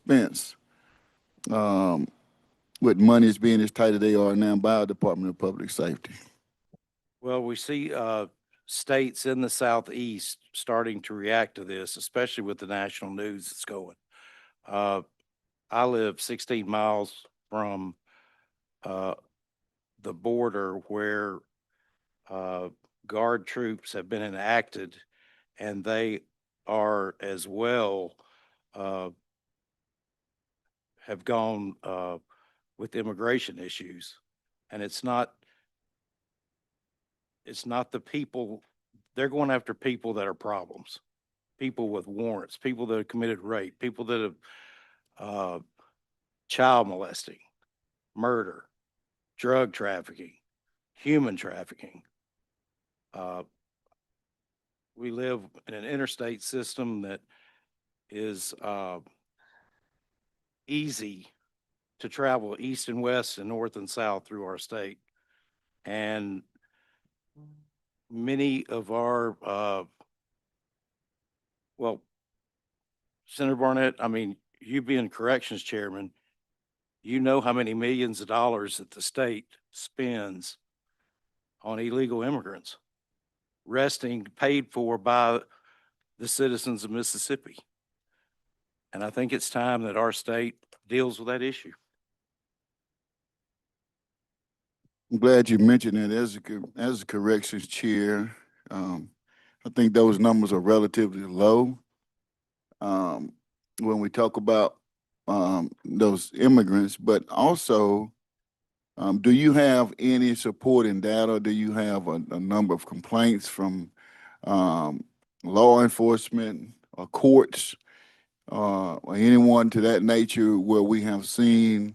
expense, um, with monies being as tight as they are now by our Department of Public Safety? Well, we see states in the southeast starting to react to this, especially with the national news that's going. Uh, I live 16 miles from uh, the border where uh, guard troops have been enacted, and they are as well uh, have gone with immigration issues, and it's not the people. They're going after people that are problems, people with warrants, people that have committed rape, people that have uh, child molesting, murder, drug trafficking, human trafficking. Uh, we live in an interstate system that is easy to travel east and west and north and south through our state. And many of our, well, Senator Barnett, I mean, you being corrections chairman, you know how many millions of dollars that the state spends on illegal immigrants, resting paid for by the citizens of Mississippi. And I think it's time that our state deals with that issue. I'm glad you mentioned it as a corrections chair. Um, I think those numbers are relatively low. Um, when we talk about those immigrants, but also, do you have any supporting data? Do you have a number of complaints from um, law enforcement or courts or anyone to that nature where we have seen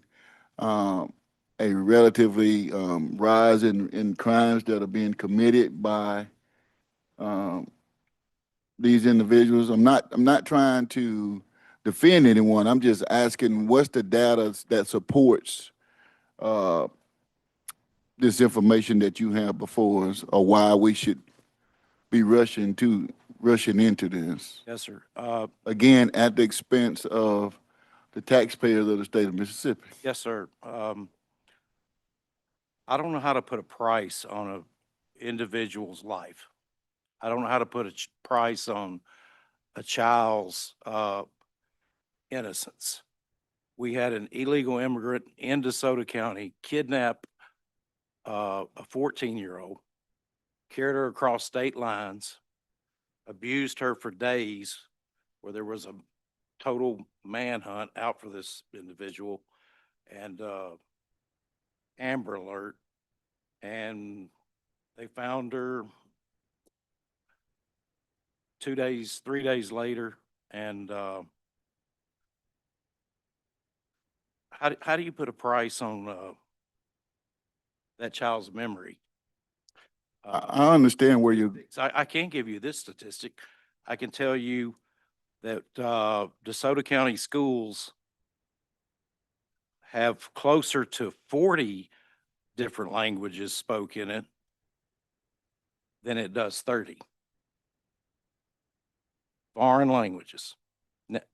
um, a relatively rise in crimes that are being committed by um, these individuals? I'm not trying to defend anyone. I'm just asking what's the data that supports uh, this information that you have before us, or why we should be rushing into this Yes, sir. again at the expense of the taxpayers of the state of Mississippi. Yes, sir. I don't know how to put a price on an individual's life. I don't know how to put a price on a child's innocence. We had an illegal immigrant in DeSoto County kidnap a 14-year-old, carried her across state lines, abused her for days, where there was a total manhunt out for this individual, and Amber Alert, and they found her 2 days, 3 days later. And how do you put a price on that child's memory? I understand where you. So I can't give you this statistic. I can tell you that DeSoto County schools have closer to 40 different languages spoken in it than it does 30 foreign languages.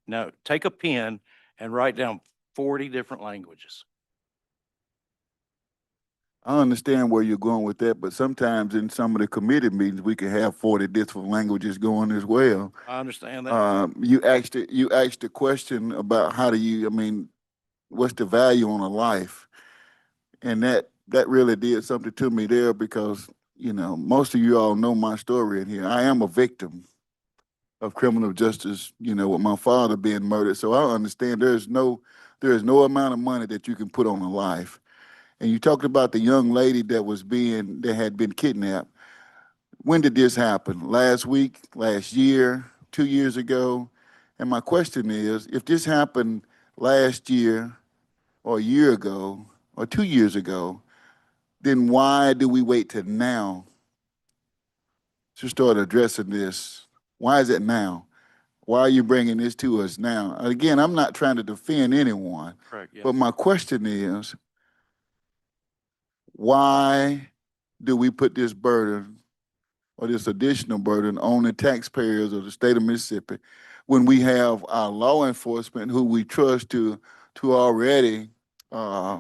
Now, take a pen and write down 40 different languages. I understand where you're going with that, but sometimes in some of the committee meetings, we can have 40 different languages going as well. I understand that. You asked the question about how do you, I mean, what's the value on a life? And that really did something to me there because, most of you all know my story in here. I am a victim of criminal justice, with my father being murdered. So I understand there is no amount of money that you can put on a life. And you talked about the young lady that had been kidnapped. When did this happen? Last week, last year, 2 years ago? And my question is, if this happened last year or a year ago or 2 years ago, then why do we wait till now to start addressing this? Why is it now? Why are you bringing this to us now? Again, I'm not trying to defend anyone, Correct. Yeah. but my question is, why do we put this burden or this additional burden on the taxpayers of the state of Mississippi when we have our law enforcement who we trust to already uh,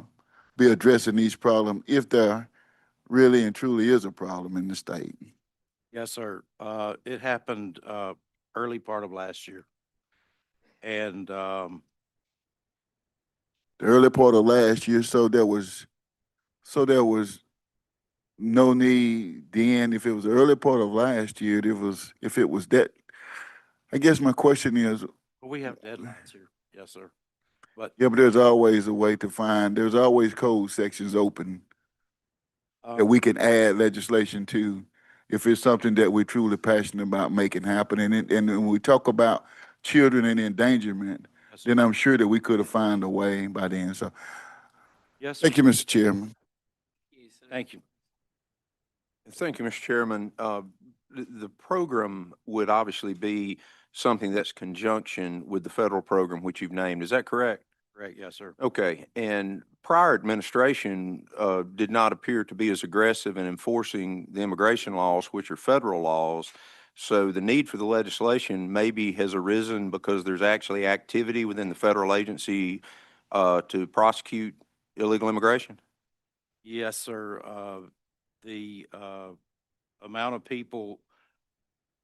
be addressing these problems if there really and truly is a problem in the state. Yes, sir. It happened, early part of last year. And, The early part of last year, so there was no need then. If it was the early part of last year, if it was that. I guess my question is, we have deadlines here. Yes, sir. But, yeah, but there's always a way to find. There's always code sections open that um, we can add legislation to if it's something that we're truly passionate about making happen. And when we talk about children and endangerment, yes, sir. then I'm sure that we could have found a way by then. So Yes, sir. thank you, Mr. Chairman. Thank you. Thank you, Mr. Chairman. The program would obviously be something that's conjunction with the federal program which you've named. Is that correct? Correct. Yes, sir. Okay. And prior administration did not appear to be as aggressive in enforcing the immigration laws, which are federal laws. So the need for the legislation maybe has arisen because there's actually activity within the federal agency to prosecute illegal immigration? Yes, sir. The, amount of people,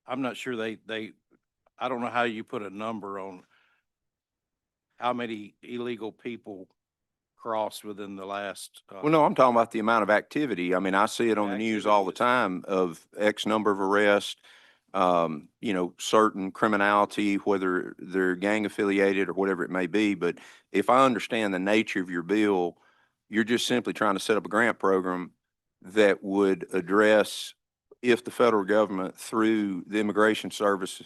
I'm not sure I don't know how you put a number on how many illegal people crossed within the last, Well, no, I'm talking about the amount of activity. I mean, I see it on the news all the Activity is- time of X number of arrests, certain criminality, whether they're gang affiliated or whatever it may be. But if I understand the nature of your bill, you're just simply trying to set up a grant program that would address if the federal government, through the Immigration Service,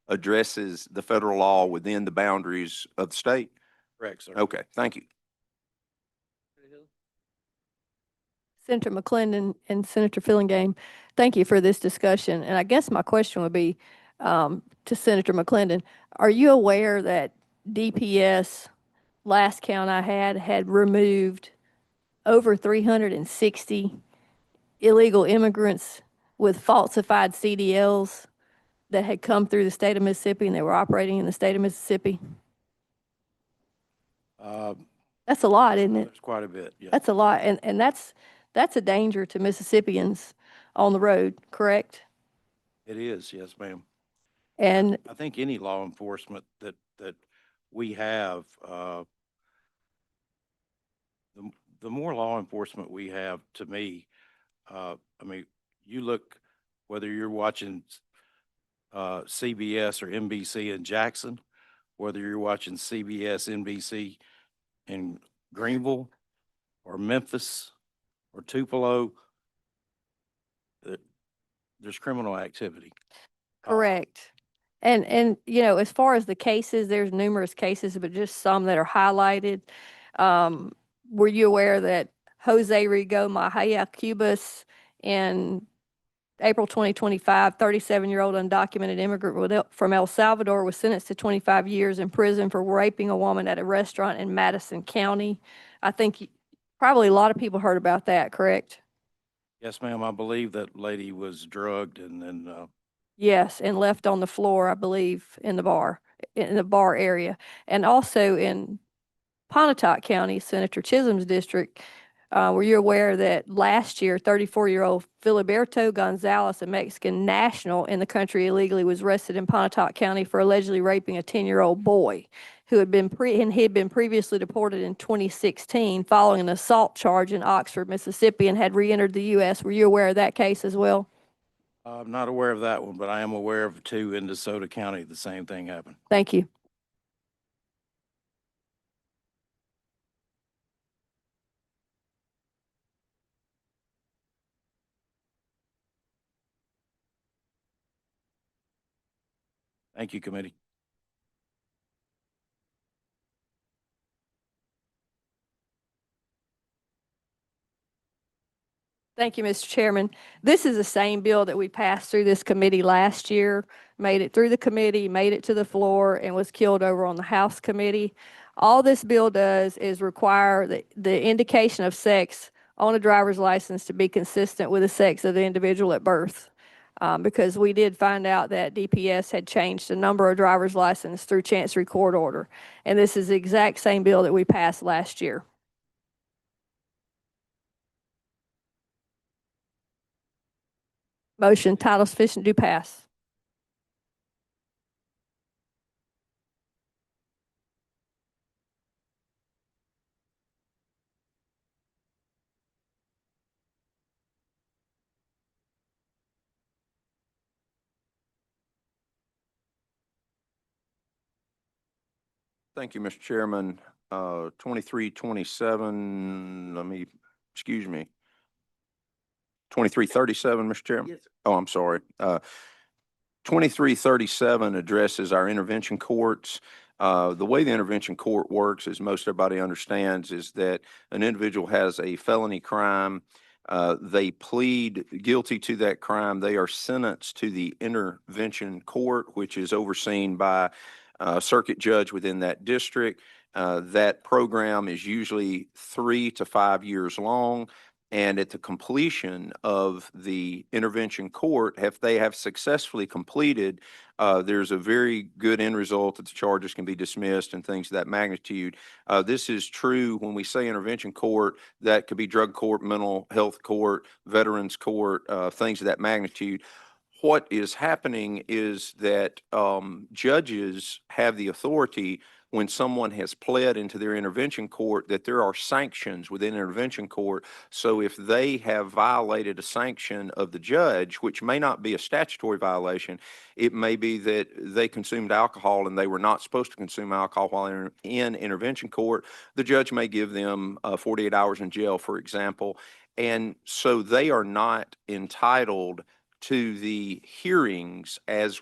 addresses the federal law within the boundaries of the state. correct, sir. Okay, thank you. Senator McClendon and Senator Fillingame, thank you for this discussion. And I guess my question would be to Senator McClendon, are you aware that DPS, last count I had removed over 360 illegal immigrants with falsified CDLs that had come through the state of Mississippi and they were operating in the state of Mississippi? That's a lot, isn't it? There's quite a bit, yeah. That's a lot. And that's a danger to Mississippians on the road, correct? It is, yes, ma'am. And I think any law enforcement that we have, the more law enforcement we have, to me, I mean, you look, whether you're watching CBS or NBC in Jackson, whether you're watching CBS, NBC in Greenville or Memphis or Tupelo, there's criminal activity. correct. And as far as the cases, there's numerous cases, but just some that are highlighted. Were you aware that Jose Rigo Mahia Cubas in April 2025, 37-year-old undocumented immigrant from El Salvador was sentenced to 25 years in prison for raping a woman at a restaurant in Madison County? I think probably a lot of people heard about that, correct? Yes, ma'am. I believe that lady was drugged and then, Yes, and left on the floor, I believe, in the bar area. And also in Pontotoc County, Senator Chisholm's district, were you aware that last year, 34-year-old Filiberto Gonzalez, a Mexican national in the country illegally, was arrested in Pontotoc County for allegedly raping a 10-year-old boy who had been previously deported in 2016 following an assault charge in Oxford, Mississippi, and had re-entered the U.S. Were you aware of that case as well? I'm not aware of that one, but I am aware of two in DeSoto County. The same thing happened. Thank you. Thank you, committee. Thank you, Mr. Chairman. This is the same bill that we passed through this committee last year, made it through the committee, made it to the floor, and was killed over on the House committee. All this bill does is require the indication of sex on a driver's license to be consistent with the sex of the individual at birth. because we did find out that DPS had changed the number of driver's license through Chancery Court order. And this is the exact same bill that we passed last year. Motion, title sufficient, do pass. Thank you, Mr. Chairman. 2327, excuse me. 2337, Mr. Chairman? Yes, sir. Oh, I'm sorry. 2337 addresses our intervention courts. The way the intervention court works, as most everybody understands, is that an individual has a felony crime. They plead guilty to that crime. They are sentenced to the intervention court, which is overseen by a circuit judge within that district. That program is usually 3 to 5 years long. And at the completion of the intervention court, if they have successfully completed, there's a very good end result that the charges can be dismissed and things of that magnitude. This is true when we say intervention court, that could be drug court, mental health court, veterans court, things of that magnitude. What is happening is that judges have the authority when someone has pled into their intervention court that there are sanctions within intervention court. So if they have violated a sanction of the judge, which may not be a statutory violation, it may be that they consumed alcohol and they were not supposed to consume alcohol while in intervention court, the judge may give them 48 hours in jail, for example. And so they are not entitled to the hearings as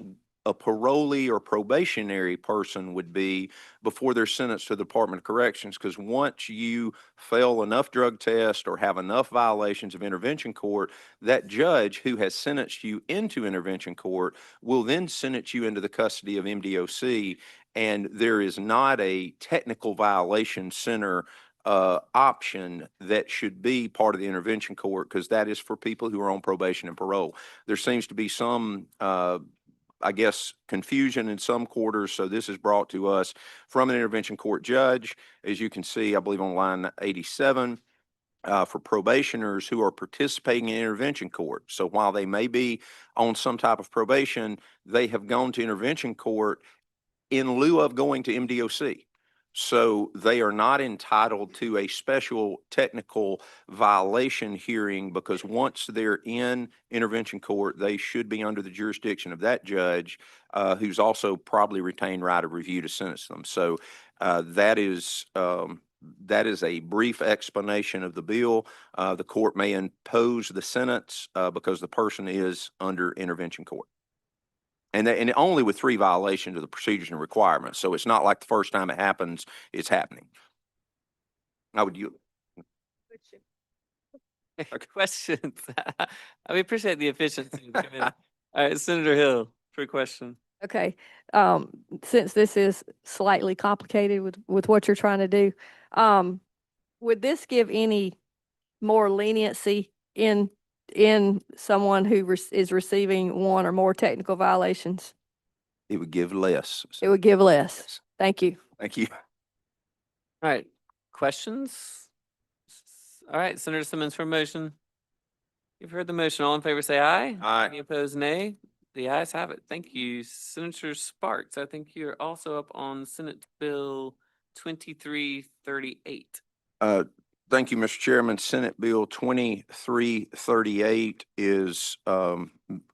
a parolee or probationary person would be before they're sentenced to the Department of Corrections, because once you fail enough drug tests or have enough violations of intervention court, that judge who has sentenced you into intervention court will then sentence you into the custody of MDOC, and there is not a technical violation center option that should be part of the intervention court, because that is for people who are on probation and parole. There seems to be some I guess, confusion in some quarters. So this is brought to us from an intervention court judge. As you can see, I believe on line 87, for probationers who are participating in intervention court. So while they may be on some type of probation, they have gone to intervention court in lieu of going to MDOC. So they are not entitled to a special technical violation hearing, because once they're in intervention court, they should be under the jurisdiction of that judge, who's also probably retained right of review to sentence them. So that is a brief explanation of the bill. The court may impose the sentence because the person is under intervention court. And only with 3 violations of the procedures and requirements. So it's not like the first time it happens, it's happening. How would you? Questions? We appreciate the efficiency. All right, Senator Hill, for a question. Okay, since this is slightly complicated with what you're trying to do, would this give any more leniency in someone who is receiving 1 or more technical violations? It would give less. It would give less. Yes. Thank you. Thank you. All right, questions? All right, Senator Simmons for a motion. You've heard the motion. All in favor, say aye. Aye. Any opposed, nay. The ayes have it. Thank you. Senator Sparks, I think you're also up on Senate Bill 2338. Thank you, Mr. Chairman. Senate Bill 2338 is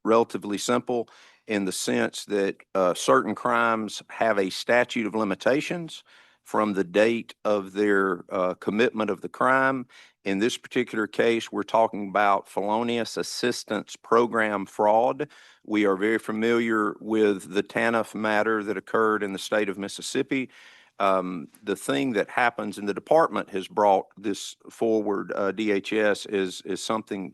relatively simple in the sense that certain crimes have a statute of limitations from the date of their commitment of the crime. In this particular case, we're talking about felonious assistance program fraud. We are very familiar with the TANF matter that occurred in the state of Mississippi. The thing that happens, and the department has brought this forward, DHS, is something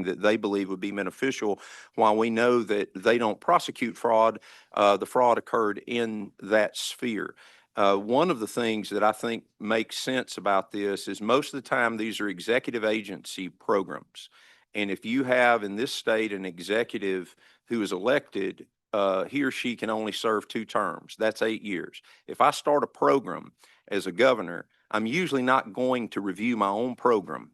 that they believe would be beneficial. While we know that they don't prosecute fraud, the fraud occurred in that sphere. One of the things that I think makes sense about this is most of the time these are executive agency programs. And if you have in this state an executive who is elected, he or she can only serve 2 terms. That's 8 years. If I start a program as a governor, I'm usually not going to review my own program.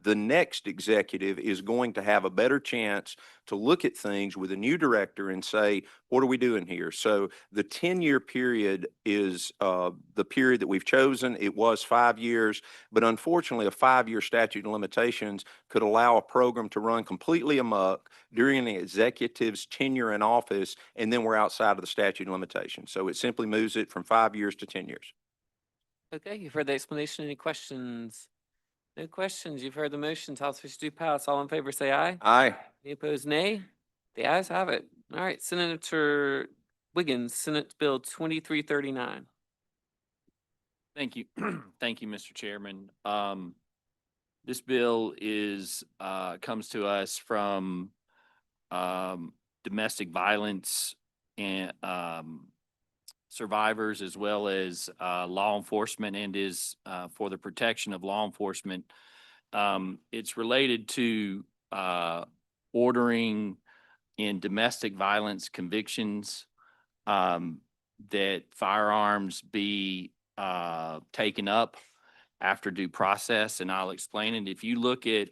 The next executive is going to have a better chance to look at things with a new director and say, what are we doing here? So the 10-year period is the period that we've chosen. It was 5 years, but unfortunately, a 5-year statute of limitations could allow a program to run completely amok during the executive's tenure in office, and then we're outside of the statute of limitations. So it simply moves it from 5 years to 10 years. Okay, you've heard the explanation. Any questions? No questions. You've heard the motion. House wish to pass. All in favor, say aye. Aye. Any opposed, nay? The ayes have it. All right, Senator Wiggins, Senate Bill 2339. Thank you. Thank you, Mr. Chairman. This bill is, comes to us from, domestic violence and, survivors as well as, law enforcement, and is, for the protection of law enforcement. It's related to, ordering in domestic violence convictions, that firearms be taken up after due process, and I'll explain it. If you look at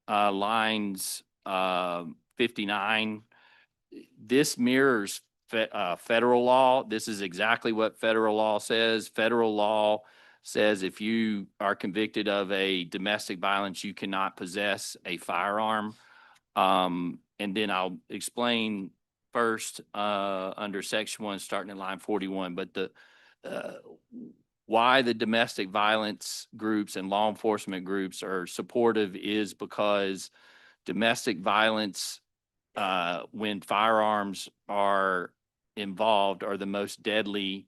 lines 59, this mirrors federal law. This is exactly what federal law says. Federal law says if you are convicted of a domestic violence, you cannot possess a firearm. And then I'll explain first under section 1, starting at line 41. But the why the domestic violence groups and law enforcement groups are supportive is because domestic violence, when firearms are involved, are the most deadly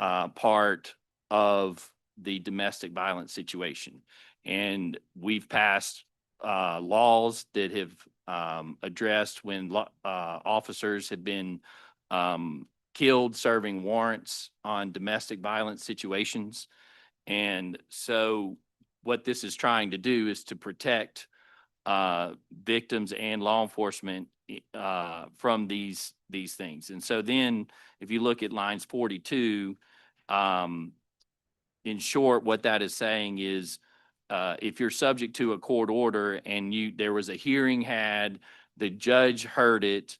part of the domestic violence situation. And we've passed laws that have addressed when officers have been killed serving warrants on domestic violence situations. And so what this is trying to do is to protect victims and law enforcement from these things. And so then if you look at lines 42, in short, what that is saying is if you're subject to a court order and there was a hearing had, the judge heard it,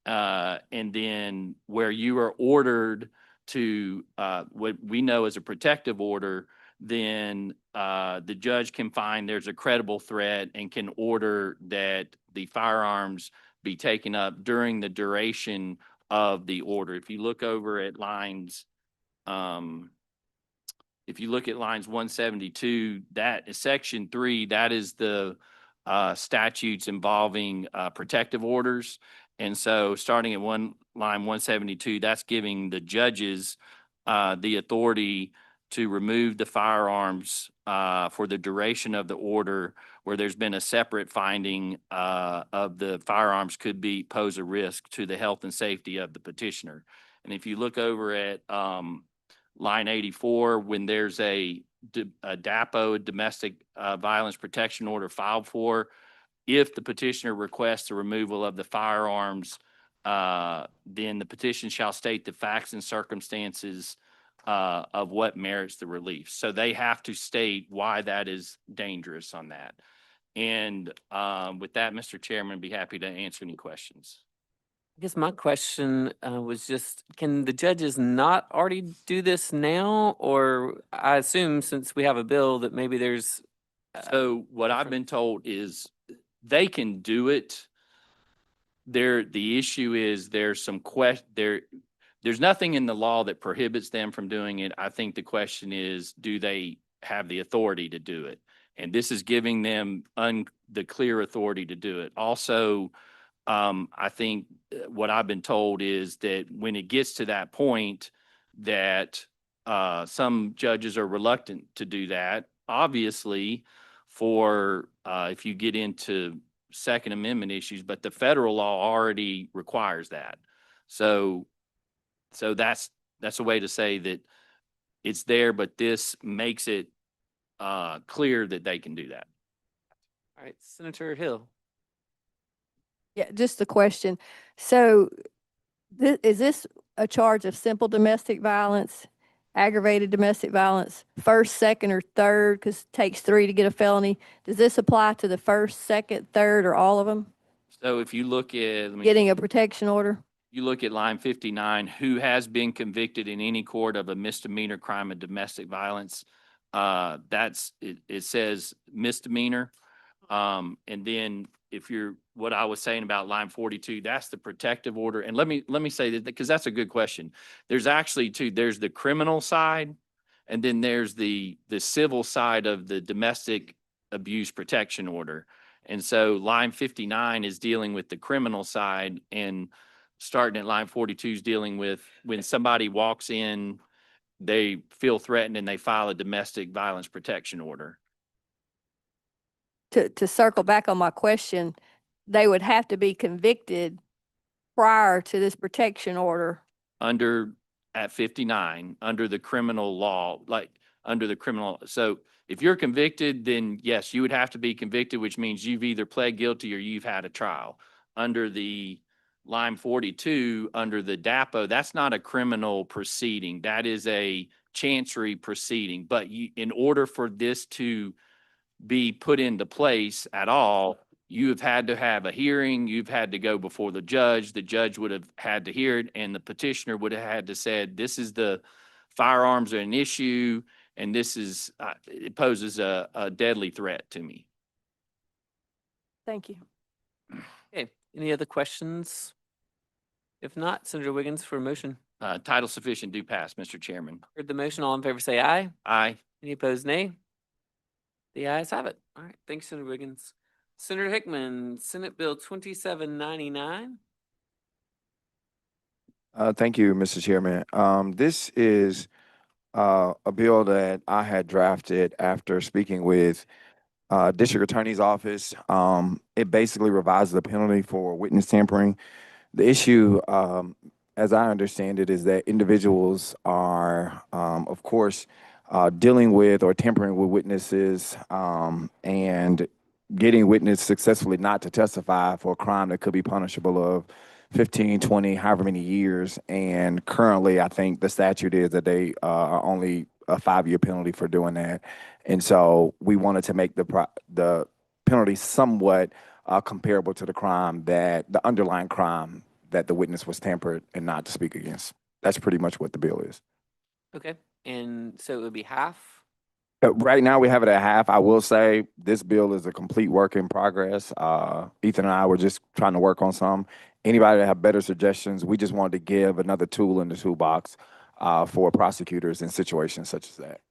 and then where you are ordered to what we know as a protective order, then the judge can find there's a credible threat and can order that the firearms be taken up during the duration of the order. If you look over at lines, if you look at lines 172, that is section 3, that is the statutes involving protective orders. And so starting at line 172, that's giving the judges the authority to remove the firearms for the duration of the order, where there's been a separate finding of the firearms could pose a risk to the health and safety of the petitioner. And if you look over at line 84, when there's a DAPO, a domestic violence protection order filed for, if the petitioner requests the removal of the firearms, then the petition shall state the facts and circumstances of what merits the relief. So they have to state why that is dangerous on that. And with that, Mr. Chairman, I'd be happy to answer any questions. I guess my question was just, can the judges not already do this now? Or I assume since we have a bill that maybe there's. So what I've been told is they can do it. The issue is there's some there's nothing in the law that prohibits them from doing it. I think the question is, do they have the authority to do it? And this is giving them the clear authority to do it. Also, I think what I've been told is that when it gets to that point, that some judges are reluctant to do that. Obviously, for if you get into Second Amendment issues, but the federal law already requires that. So that's a way to say that it's there, but this makes it clear that they can do that. All right, Senator Hill. Yeah, just a question. So is this a charge of simple domestic violence, aggravated domestic violence, first, second, or third? Because it takes three to get a felony. Does this apply to the first, second, third, or all of them So if you look at, let me. getting a protection order? You look at line 59, who has been convicted in any court of a misdemeanor crime of domestic violence. It says misdemeanor. And then if you're, what I was saying about line 42, that's the protective order. And let me say that, because that's a good question. There's actually two, there's the criminal side, and then there's the civil side of the domestic abuse protection order. And so line 59 is dealing with the criminal side, and starting at line 42 is dealing with when somebody walks in, they feel threatened and they file a domestic violence protection order. To circle back on my question, they would have to be convicted prior to this protection order. Under, at 59, under the criminal law, like under the criminal. So if you're convicted, then yes, you would have to be convicted, which means you've either pled guilty or you've had a trial. Under the line 42, under the DAPO, that's not a criminal proceeding. That is a chancery proceeding. But you, in order for this to be put into place at all, you have had to have a hearing, you've had to go before the judge would have had to hear it, and the petitioner would have had to said, this is the firearms are an issue, and this is, it poses a deadly threat to me. Thank you. Okay, any other questions? If not, Senator Wiggins for a motion. Title sufficient do pass, Mr. Chairman. Heard the motion, all in favor say aye. Aye. Any opposed, nay? The ayes have it. All right, thanks, Senator Wiggins. Senator Hickman, Senate Bill 2799. Thank you, Mr. Chairman. This is a bill that I had drafted after speaking with District Attorney's Office. It basically revises the penalty for witness tampering. The issue, as I understand it, is that individuals are, of course, dealing with or tampering with witnesses and getting witness successfully not to testify for a crime that could be punishable of 15, 20, however many years. And currently, I think the statute is that they are only a 5-year penalty for doing that. And so we wanted to make the penalty somewhat comparable to the crime that the underlying crime that the witness was tampered and not to speak against. That's pretty much what the bill is. Okay, and so it would be half. Right now, we have it at half. I will say this bill is a complete work in progress. Ethan and I were just trying to work on some. Anybody that have better suggestions, we just wanted to give another tool in the toolbox for prosecutors in situations such as that.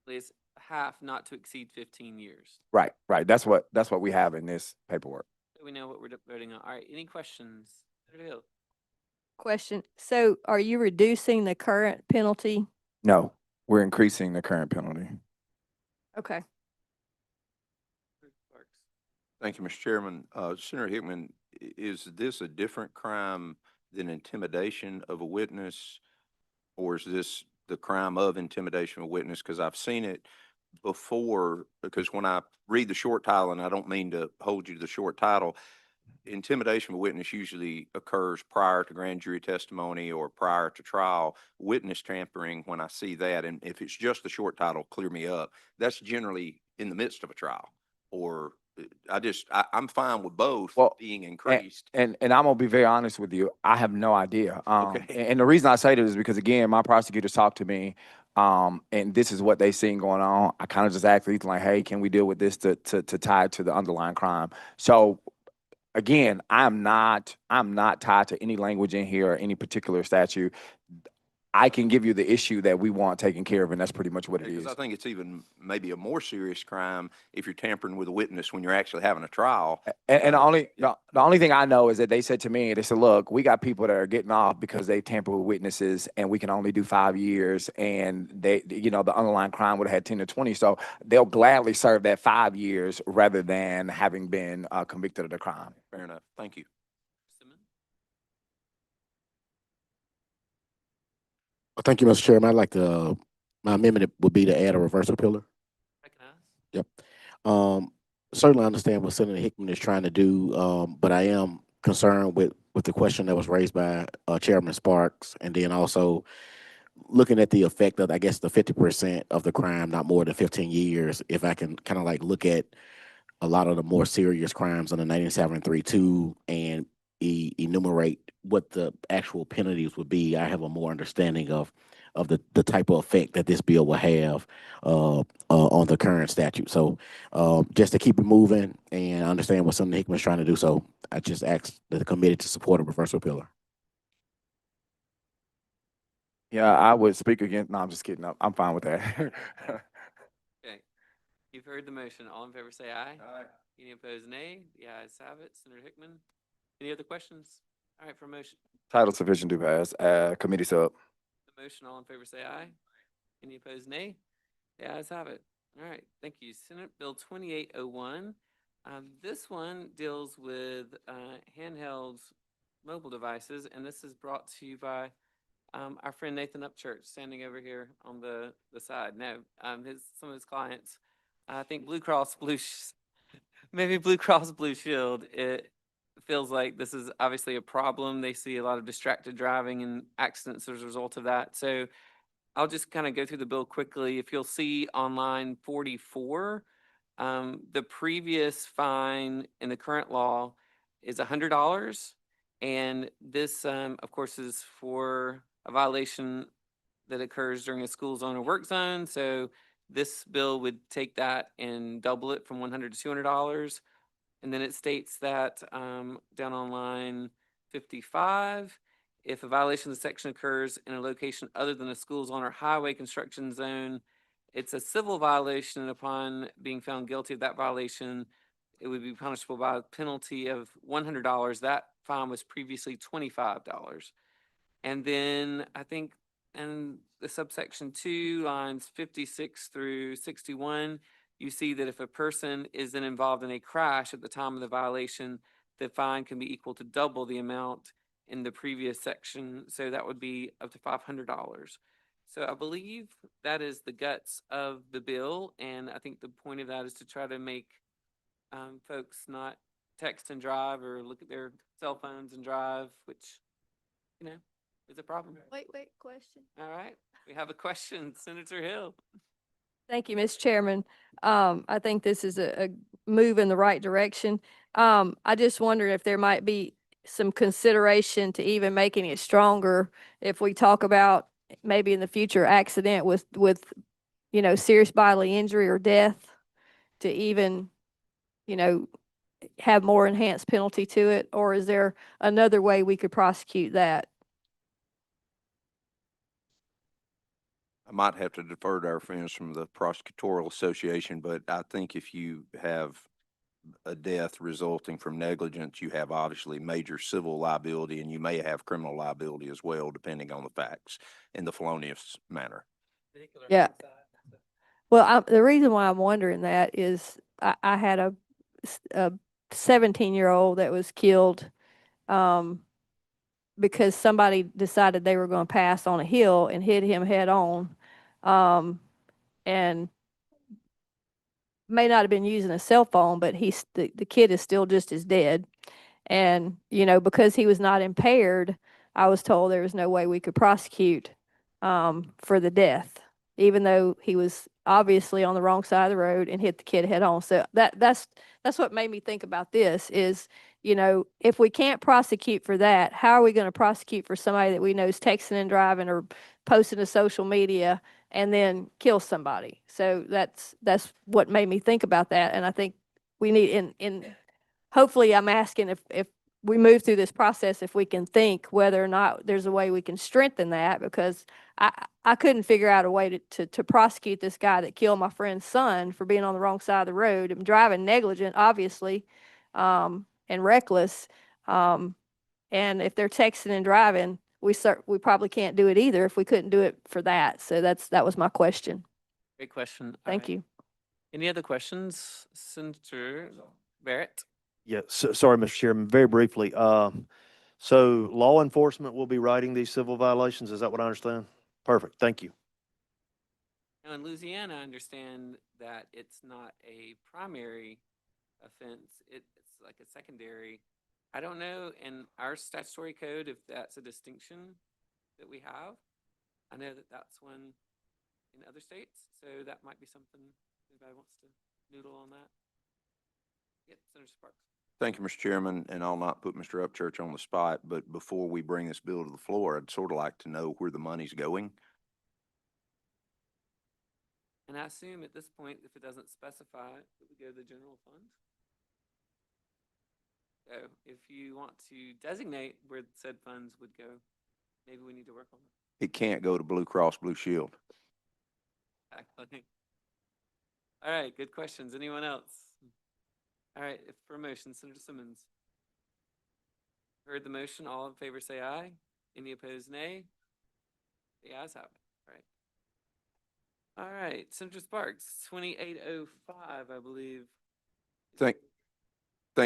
Please, half not to exceed 15 years. Right. That's what we have in this paperwork. So we know what we're voting on. All right, any questions? Senator Hill? Question. So are you reducing the current penalty? No, we're increasing the current penalty. Okay. Thank you, Mr. Chairman. Senator Hickman, is this a different crime than intimidation of a witness? Or is this the crime of intimidation of a witness? Because I've seen it before, because when I read the short title, and I don't mean to hold you to the short title, intimidation of a witness usually occurs prior to grand jury testimony or prior to trial. Witness tampering, when I see that, and if it's just the short title, clear me up, that's generally in the midst of a trial. Or I'm fine with both being increased. And I'm gonna be very honest with you. I have no idea. Okay. And the reason I say that is because, again, my prosecutors talk to me, and this is what they seen going on. I kind of just asked Ethan, like, hey, can we deal with this to tie it to the underlying crime? So again, I'm not tied to any language in here or any particular statute. I can give you the issue that we want taken care of, and that's pretty much what it is. Because I think it's even maybe a more serious crime if you're tampering with a witness when you're actually having a trial. And the only thing I know is that they said to me, they said, look, we got people that are getting off because they tamper with witnesses, and we can only do 5 years, and they, the underlying crime would have had 10 to 20. So they'll gladly serve that 5 years rather than having been convicted of the crime. Fair enough. Thank you. Thank you, Mr. Chairman. I'd like to, my amendment would be to add a reversal pillar. Recognize. Yep. certainly understand what Senator Hickman is trying to do, but I am concerned with the question that was raised by Chairman Sparks, and then also looking at the effect of, I guess, the 50% of the crime, not more than 15 years. If I can kind of like look at a lot of the more serious crimes under 1973 too, and enumerate what the actual penalties would be, I have a more understanding of the type of effect that this bill will have on the current statute. So just to keep it moving, and I understand what Senator Hickman's trying to do. So I just asked the committee to support a reversal pillar. Yeah, I would speak again. No, I'm just kidding. I'm fine with that. Okay, you've heard the motion. All in favor say aye. Aye. Any opposed, nay? The ayes have it. Senator Hickman, any other questions? All right, for motion, Title sufficient to pass. Committee sub. the motion, all in favor say aye. Any opposed, nay? The ayes have it. All right, thank you. Senate Bill 2801. This one deals with handheld mobile devices, and this is brought to you by our friend Nathan Upchurch, standing over here on the side. No, some of his clients. I think Blue Cross maybe Blue Cross Blue Shield. It feels like this is obviously a problem. They see a lot of distracted driving and accidents as a result of that. So I'll just kind of go through the bill quickly. If you'll see on line 44, the previous fine in the current law is $100. And this, of course, is for a violation that occurs during a school zone or work zone. So this bill would take that and double it from $100 to $200. And then it states that down on line 55, if a violation of the section occurs in a location other than a school zone or highway construction zone, it's a civil violation. And upon being found guilty of that violation, it would be punishable by a penalty of $100. That fine was previously $25. And then I think in the subsection 2, lines 56 through 61, you see that if a person is then involved in a crash at the time of the violation, the fine can be equal to double the amount in the previous section. So that would be up to $500. So I believe that is the guts of the bill. And I think the point of that is to try to make folks not text and drive or look at their cell phones and drive, which, is a problem. Wait, question. All right, we have a question, Senator Hill. Thank you, Mr. Chairman. I think this is a move in the right direction. I just wonder if there might be some consideration to even making it stronger if we talk about maybe in the future accident with serious bodily injury or death, to even, have more enhanced penalty to it, or is there another way we could prosecute that? I might have to defer to our friends from the Prosecutorial Association, but I think if you have a death resulting from negligence, you have obviously major civil liability, and you may have criminal liability as well, depending on the facts in the felonious manner. Yeah. Well, the reason why I'm wondering that is I had a 17-year-old that was killed because somebody decided they were going to pass on a hill and hit him head on, and may not have been using a cell phone, but the kid is still just as dead. And, because he was not impaired, I was told there was no way we could prosecute for the death, even though he was obviously on the wrong side of the road and hit the kid head on. So that's what made me think about this is, if we can't prosecute for that, how are we going to prosecute for somebody that we know is texting and driving or posting to social media and then kill somebody? So that's what made me think about that. And I think we need hopefully I'm asking if we move through this process, if we can think whether or not there's a way we can strengthen that, because I couldn't figure out a way to prosecute this guy that killed my friend's son for being on the wrong side of the road and driving negligent, obviously, and reckless. And if they're texting and driving, we probably can't do it either if we couldn't do it for that. So that was my question. Great question. All Thank right. you. Any other questions, Senator Barrett? Yeah, sorry, Mr. Chairman, very briefly. So law enforcement will be writing these civil violations, is that what I understand? Perfect, thank you. Now in Louisiana, I understand that it's not a primary offense. It's like a secondary. I don't know in our statutory code if that's a distinction that we have. I know that that's one in other states, so that might be something anybody wants to noodle on that. Yep, Senator Sparks. Thank you, Mr. Chairman, and I'll not put Mr. Upchurch on the spot, but before we bring this bill to the floor, I'd sort of like to know where the money's going. And I assume at this point, if it doesn't specify, it would go to the general fund. So if you want to designate where said funds would go, maybe we need to work on it. It can't go to Blue Cross Blue Shield. Exactly. All right, good questions. Anyone else? All right, if for a motion, Senator Simmons. Heard the motion, all in favor say aye. Any opposed, nay? The ayes have it. All right. All right, Senator Sparks, 2805, I believe. Thank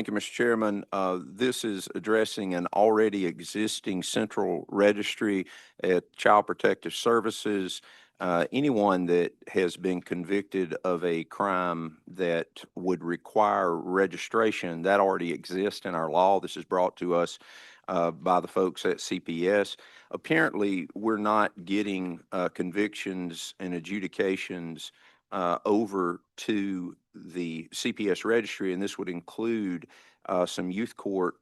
you, Mr. Chairman. This is addressing an already existing central registry at Child Protective Services. Anyone that has been convicted of a crime that would require registration, that already exists in our law. This is brought to us by the folks at CPS. Apparently, we're not getting convictions and adjudications over to the CPS registry, and this would include some youth court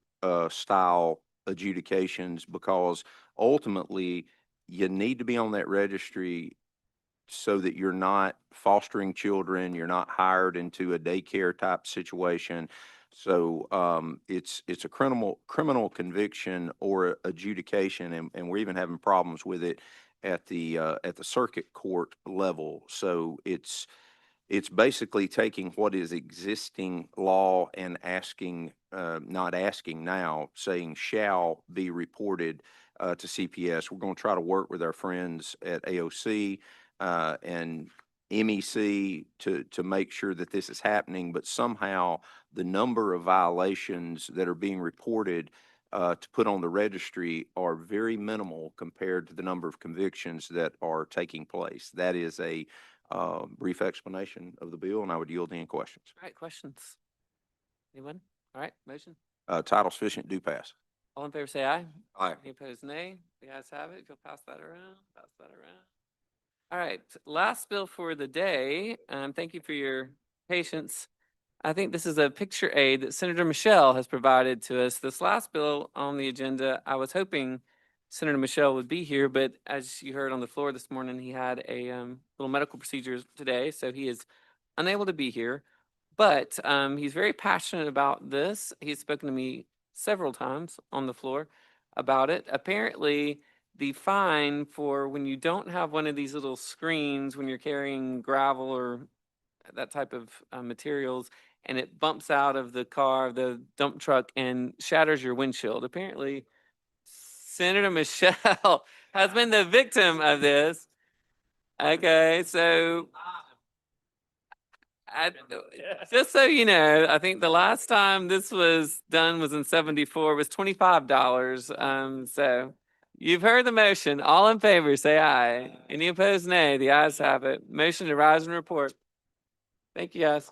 style adjudications, because ultimately you need to be on that registry so that you're not fostering children, you're not hired into a daycare type situation. So it's a criminal conviction or adjudication, and we're even having problems with it at the circuit court level. So it's basically taking what is existing law and asking, not asking now, saying shall be reported to CPS. We're going to try to work with our friends at AOC and MEC to make sure that this is happening, but somehow the number of violations that are being reported to put on the registry are very minimal compared to the number of convictions that are taking place. That is a brief explanation of the bill, and I would yield to any questions. All right, questions? Anyone? All right, motion. Title sufficient, do pass. All in favor say aye. Aye. Any opposed, nay? The ayes have it. If you'll pass that around, pass that around. All right, last bill for the day. Thank you for your patience. I think this is a picture aid that Senator Michelle has provided to us. This last bill on the agenda, I was hoping Senator Michelle would be here, but as you heard on the floor this morning, he had a little medical procedure today, so he is unable to be here. But he's very passionate about this. He's spoken to me several times on the floor about it. Apparently, the fine for when you don't have one of these little screens when you're carrying gravel or that type of materials, and it bumps out of the car, the dump truck, and shatters your windshield. Apparently, Senator Michelle has been the victim of this. Okay, so just so you know, I think the last time this was done was in '74. It was $25. So you've heard the motion. All in favor, say aye. Any opposed, nay. The ayes have it. Motion to rise and report. Thank you, guys.